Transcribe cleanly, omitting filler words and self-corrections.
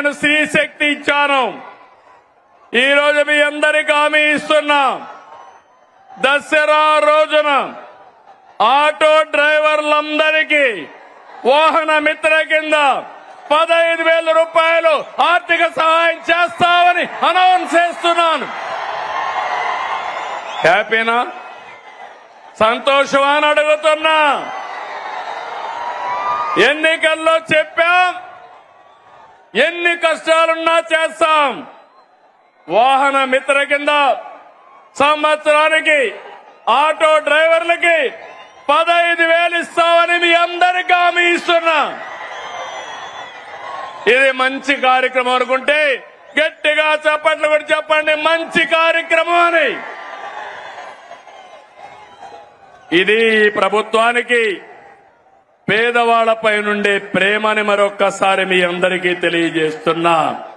నేను స్త్రీ శక్తి ఇచ్చాను. ఈ రోజు మీ అందరికీ హామీ ఇస్తున్నా, దసరా రోజున ఆటో డ్రైవర్లందరికీ వాహన మిత్ర కింద 15,000 రూపాయలు ఆర్థిక సహాయం చేస్తామని అనౌన్స్ చేస్తున్నాను. హ్యాపీనా? సంతోషమా అని అడుగుతున్నా. ఎన్నికల్లో చెప్పాం, ఎన్ని కష్టాలున్నా చేస్తాం. వాహన మిత్ర కింద సంవత్సరానికి ఆటో డ్రైవర్లకి 15,000 ఇస్తామని మీ అందరికీ హామీ ఇస్తున్నా. ఇది మంచి కార్యక్రమం అనుకుంటే గట్టిగా చప్పట్లు కూడా చెప్పండి, మంచి కార్యక్రమం అని. ఇది ప్రభుత్వానికి పేదవాళ్లపై నుండే ప్రేమని మరొక్కసారి మీ అందరికీ తెలియజేస్తున్నా.